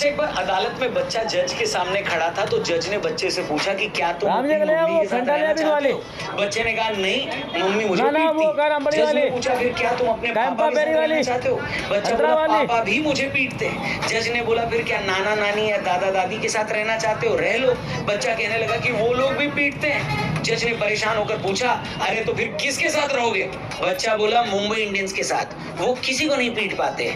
अच्छा, एक बार अदालत में बच्चा जज के सामने खड़ा था तो जज ने बच्चे से पूछा कि क्या तुम अपनी मम्मी के साथ रहना चाहते हो? बच्चे ने कहा नहीं, मम्मी मुझे पीटती। जज ने पूछा फिर क्या तुम अपने पापा के साथ रहना चाहते हो? बच्चा बोला पापा भी मुझे पीटते हैं। जज ने बोला फिर क्या नाना नानी या दादा दादी के साथ रहना चाहते हो? रह लो। बच्चा कहने लगा कि वो लोग भी पीटते हैं। जज ने परेशान होकर पूछा अरे तो फिर किसके साथ रहोगे? बच्चा बोला मुंबई इंडियंस के साथ, वो किसी को नहीं पीट पाते।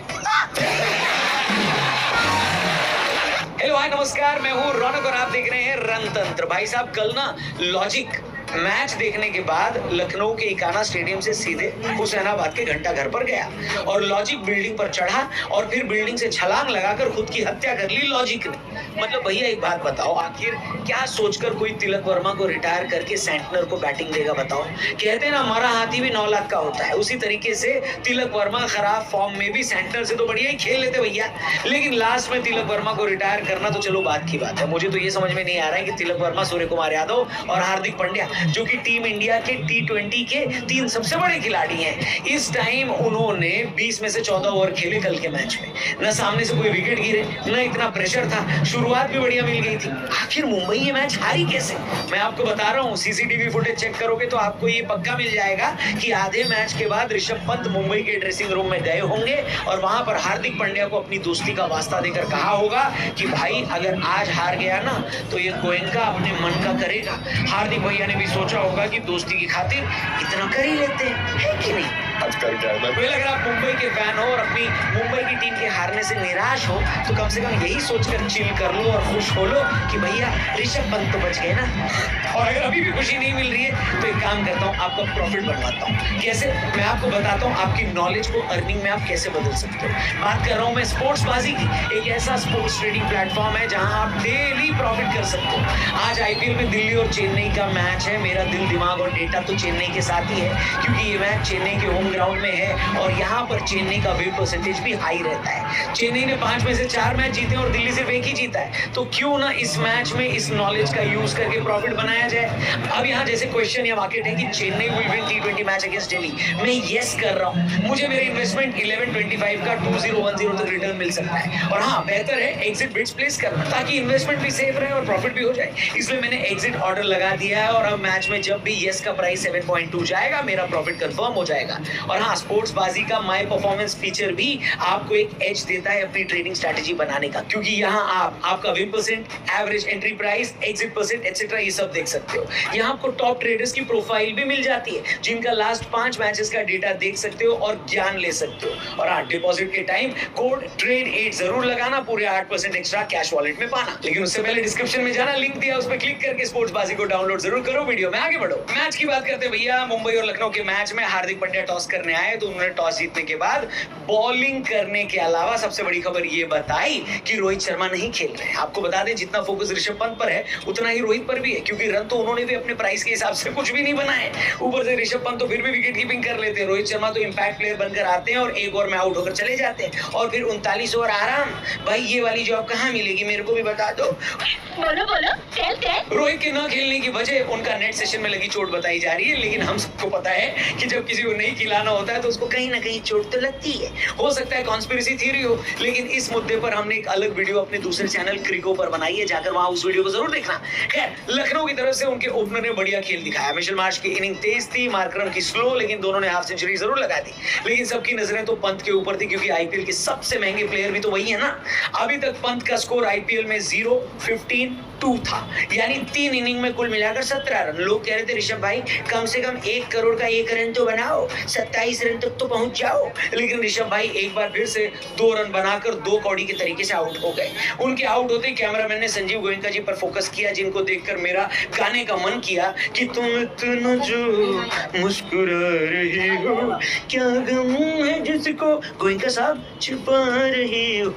हेलो हाय नमस्कार, मैं हूँ रौनक और आप देख रहे हैं रणतंत्र। भाई साहब कल ना लॉजिक मैच देखने के बाद लखनऊ के इकाना स्टेडियम से सीधे हुसैनाबाद के घंटा घर पर गया और लॉजिक बिल्डिंग पर चढ़ा और फिर बिल्डिंग से छलांग लगाकर खुद की हत्या कर ली लॉजिक ने। मतलब भैया एक बात बताओ, आखिर क्या सोचकर कोई तिलक वर्मा को रिटायर करके सेंटनर को बैटिंग देगा बताओ? कहते हैं ना मरा हाथी भी 9 लाख का होता है, उसी तरीके से तिलक वर्मा खराब फॉर्म में भी सेंटनर से तो बढ़िया ही खेल लेते भैया। लेकिन लास्ट में तिलक वर्मा को रिटायर करना तो चलो बात की बात है। मुझे तो ये समझ में नहीं आ रहा है कि तिलक वर्मा, सूर्य कुमार यादव और हार्दिक पांड्या जो कि टीम इंडिया के T20 के 3 सबसे बड़े खिलाड़ी हैं, इस टाइम उन्होंने 20 में से 14 ओवर खेले कल के मैच में। न सामने से कोई विकेट गिरे, न इतना प्रेशर था, शुरुआत भी बढ़िया मिल गई थी। आखिर मुंबई ये मैच हारी कैसे? मैं आपको बता रहा हूँ, सीसीटीवी फुटेज चेक करोगे तो आपको ये पक्का मिल जाएगा कि आधे मैच के बाद ऋषभ पंत मुंबई के ड्रेसिंग रूम में गए होंगे और वहां पर हार्दिक पांड्या को अपनी दोस्ती का वास्ता देकर कहा होगा कि भाई अगर आज हार गया ना तो ये गोयनका अपने मन का करेगा। हार्दिक भैया ने भी सोचा होगा कि दोस्ती की खातिर इतना कर ही लेते हैं, है कि नहीं? आजकल क्या है, अगर आप मुंबई के फैन हो और अपनी मुंबई की टीम के हारने से निराश हो तो कम से कम यही सोचकर चिल कर लो और खुश हो लो कि भैया ऋषभ पंत तो बच गए ना। और अगर अभी भी खुशी नहीं मिल रही है तो एक काम करता हूँ, आपका प्रॉफिट बनवाता हूँ। कैसे? मैं आपको बताता हूँ आपकी नॉलेज को अर्निंग में आप कैसे बदल सकते हो। बात कर रहा हूँ मैं स्पोर्ट्स बाजी की, एक ऐसा स्पोर्ट्स ट्रेडिंग प्लेटफॉर्म है जहां आप डेली प्रॉफिट कर सकते हो। आज आईपीएल में दिल्ली और चेन्नई का मैच है। मेरा दिल दिमाग और डेटा तो चेन्नई के साथ ही है क्योंकि ये मैच चेन्नई के होम ग्राउंड में है और यहाँ पर चेन्नई का विन परसेंटेज भी हाई रहता है। चेन्नई ने 5 में से 4 मैच जीते और दिल्ली सिर्फ 1 ही जीता है। तो क्यों ना इस मैच में इस नॉलेज का यूज करके प्रॉफिट बनाया जाए। अब यहाँ जैसे क्वेश्चन या मार्केट है कि Chennai will win T20 match against Delhi, मैं यस कर रहा हूँ। मुझे मेरे इन्वेस्टमेंट 1125 का 2010 तक रिटर्न मिल सकता है। और हाँ, बेहतर है एग्जिट बिड्स प्लेस करना ताकि इन्वेस्टमेंट भी सेफ रहे और प्रॉफिट भी हो जाए। इसलिए मैंने एग्जिट ऑर्डर लगा दिया है और अब मैच में जब भी यस का प्राइस 7.2 जाएगा मेरा प्रॉफिट कंफर्म हो जाएगा। और हाँ, स्पोर्ट्स बाजी का माय परफॉर्मेंस फीचर भी आपको एक एज देता है अपनी ट्रेडिंग स्ट्रेटजी बनाने का, क्योंकि यहाँ आप आपका win percent, average entry price, exit percent etcetera ये सब देख सकते हो। यहाँ आपको टॉप ट्रेडर्स की प्रोफाइल भी मिल जाती है जिनका लास्ट 5 मैचेस का डेटा देख सकते हो और ज्ञान ले सकते हो। और हाँ, डिपॉजिट के टाइम कोड TRADE8 जरूर लगाना, पूरे 8% एक्स्ट्रा कैश वॉलेट में पाना। लेकिन उससे पहले डिस्क्रिप्शन में जाना, लिंक दिया उस पर क्लिक करके स्पोर्ट्स बाजी को डाउनलोड जरूर करो। वीडियो में आगे बढ़ो। मैच की बात करते हैं भैया। मुंबई और लखनऊ के मैच में हार्दिक पांड्या टॉस करने आए तो उन्होंने टॉस जीतने के बाद बॉलिंग करने के अलावा सबसे बड़ी खबर ये बताई कि रोहित शर्मा नहीं खेल रहे हैं। आपको बता दें जितना फोकस ऋषभ पंत पर है उतना ही रोहित पर भी है, क्योंकि रन तो उन्होंने भी अपने प्राइस के हिसाब से कुछ भी नहीं बनाए। ऊपर से ऋषभ पंत तो फिर भी विकेट कीपिंग कर लेते हैं, रोहित शर्मा तो इंपैक्ट प्लेयर बनकर आते हैं और 1 ओवर में आउट होकर चले जाते हैं और फिर 39 ओवर आराम। भाई ये वाली जॉब कहाँ मिलेगी, मेरे को भी बता दो। बोलो बोलो, टेल। रोहित के न खेलने की वजह उनका नेट सेशन में लगी चोट बताई जा रही है, लेकिन हम सबको पता है कि जब किसी को नहीं खिलाना होता है तो उसको कहीं ना कहीं चोट तो लगती है। हो सकता है कॉन्स्पिरेसी थ्योरी हो, लेकिन इस मुद्दे पर हमने एक अलग वीडियो अपने दूसरे चैनल क्रिको पर बनाई है, जाकर वहां उस वीडियो को जरूर देखना। खैर, लखनऊ की तरफ से उनके ओपनर ने बढ़िया खेल दिखाया। मिशेल मार्श की इनिंग तेज थी, मार्करम की स्लो, लेकिन दोनों ने हाफ सेंचुरी जरूर लगा दी। लेकिन सबकी नजरें तो पंत के ऊपर थी क्योंकि आईपीएल के सबसे महंगे प्लेयर भी तो वही है ना। अभी तक पंत का स्कोर आईपीएल में 0, 15, 2 था, यानी 3 इनिंग में कुल मिलाकर 17 रन। लोग कह रहे थे ऋषभ भाई कम से कम 1 करोड़ का 1 रन तो बनाओ, 27 रन तक तो पहुंच जाओ। लेकिन ऋषभ भाई एक बार फिर से 2 रन बनाकर 2 कौड़ी के तरीके से आउट हो गए। उनके आउट होते कैमरामैन ने संजीव गोयनका जी पर फोकस किया, जिनको देखकर मेरा गाने का मन किया कि तुम इतना जो मुस्कुरा रही हो, क्या गम है जिसको गोयनका साहब छुपा रही हो।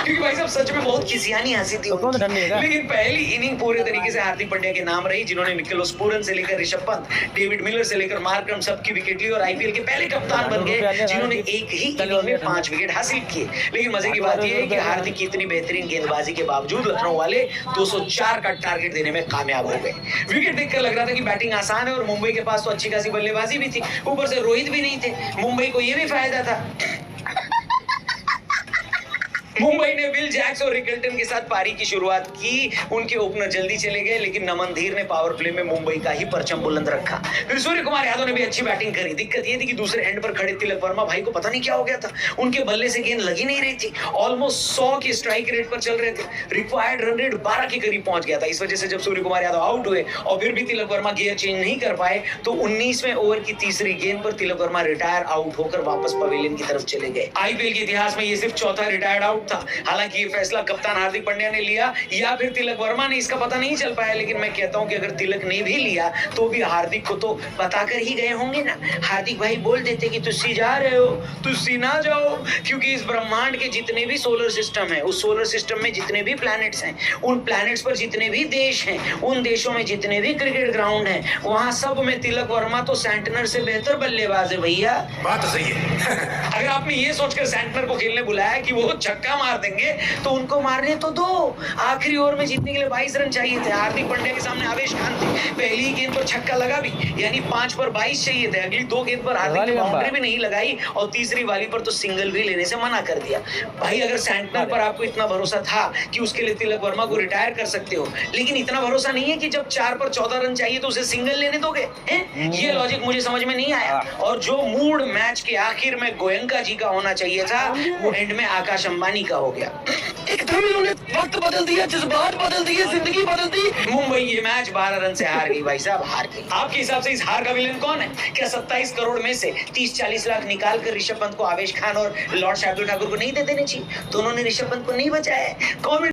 क्योंकि भाई साहब सच में बहुत खिसियानी हंसी थी, लेकिन पहली इनिंग पूरे तरीके से हार्दिक पांड्या के नाम रही, जिन्होंने निकोलस पूरन से लेकर ऋषभ पंत, डेविड मिलर से लेकर मार्करम सबकी विकेट ली और आईपीएल के पहले कप्तान बन गए जिन्होंने एक ही इनिंग में 5 विकेट हासिल किए। लेकिन मजे की बात यह है कि हार्दिक की इतनी बेहतरीन गेंदबाजी के बावजूद लखनऊ वाले 204 का टारगेट देने में कामयाब हो गए। विकेट देखकर लग रहा था कि बैटिंग आसान है और मुंबई के पास तो अच्छी खासी बल्लेबाजी भी थी, ऊपर से रोहित भी नहीं थे। मुंबई को यह भी फायदा था मुंबई ने विल जैक्स और रिकल्टन के साथ पारी की शुरुआत की। उनके ओपनर जल्दी चले गए, लेकिन नमन धीर ने पावर प्ले में मुंबई का ही परचम बुलंद रखा। फिर सूर्य कुमार यादव ने भी अच्छी बैटिंग करी। दिक्कत ये थी कि दूसरे एंड पर खड़े तिलक वर्मा भाई को पता नहीं क्या हो गया था, उनके बल्ले से गेंद लगी नहीं रही थी। ऑलमोस्ट 100 के स्ट्राइक रेट पर चल रहे थे। रिक्वायर्ड रन रेट 12 के करीब पहुंच गया था। इस वजह से जब सूर्य कुमार यादव आउट हुए और फिर भी तिलक वर्मा गियर चेंज नहीं कर पाए, तो 19वें ओवर की तीसरी गेंद पर तिलक वर्मा रिटायर आउट होकर वापस पवेलियन की तरफ चले गए। आईपीएल के इतिहास में ये सिर्फ चौथा रिटायर्ड आउट था। हालांकि ये फैसला कप्तान हार्दिक पांड्या ने लिया या फिर तिलक वर्मा ने, इसका पता नहीं चल पाया, लेकिन मैं कहता हूं कि अगर तिलक ने भी लिया तो भी हार्दिक को तो बताकर ही गए होंगे ना। हार्दिक भाई बोल देते कि तुस्सी जा रहे हो, तुस्सी ना जाओ, क्योंकि इस ब्रह्मांड के जितने भी सोलर सिस्टम है, उस सोलर सिस्टम में जितने भी प्लैनेट्स हैं, उन प्लैनेट्स पर जितने भी देश हैं, उन देशों में जितने भी क्रिकेट ग्राउंड हैं, वहां सब में तिलक वर्मा तो सेंटनर से बेहतर बल्लेबाज है भैया। बात तो सही है। अगर आपने ये सोचकर सेंटनर को खेलने बुलाया कि वो छक्का मार देंगे, तो उनको मारने तो दो। आखिरी ओवर में जीतने के लिए 22 रन चाहिए थे। हार्दिक पांड्या के सामने आवेश खान थे, पहली गेंद पर छक्का लगा भी, यानी 5 पर 22 चाहिए थे। अगली 2 गेंद पर हार्दिक ने बाउंड्री भी नहीं लगाई और तीसरी वाली पर तो सिंगल भी लेने से मना कर दिया। भाई अगर सेंटनर पर आपको इतना भरोसा था कि उसके लिए तिलक वर्मा को रिटायर कर सकते हो, लेकिन इतना भरोसा नहीं है कि जब 4 पर 14 रन चाहिए तो उसे सिंगल लेने दोगे? ये लॉजिक मुझे समझ में नहीं आया। और जो मूड मैच के आखिर में गोयंका जी का होना चाहिए था, वो एंड में आकाश अंबानी का हो गया। एकदम इन्होंने वक्त बदल दिया, जज्बात बदल दिए, जिंदगी बदल दी। मुंबई ये मैच 12 रन से हार गई भाई साहब, हार गई। आपके हिसाब से इस हार का विलेन कौन है? क्या 27 करोड़ में से 30-40 लाख निकाल कर ऋषभ पंत को आवेश खान और लॉर्ड शार्दुल ठाकुर को नहीं दे देने चाहिए? दोनों ने ऋषभ पंत को नहीं बचाया।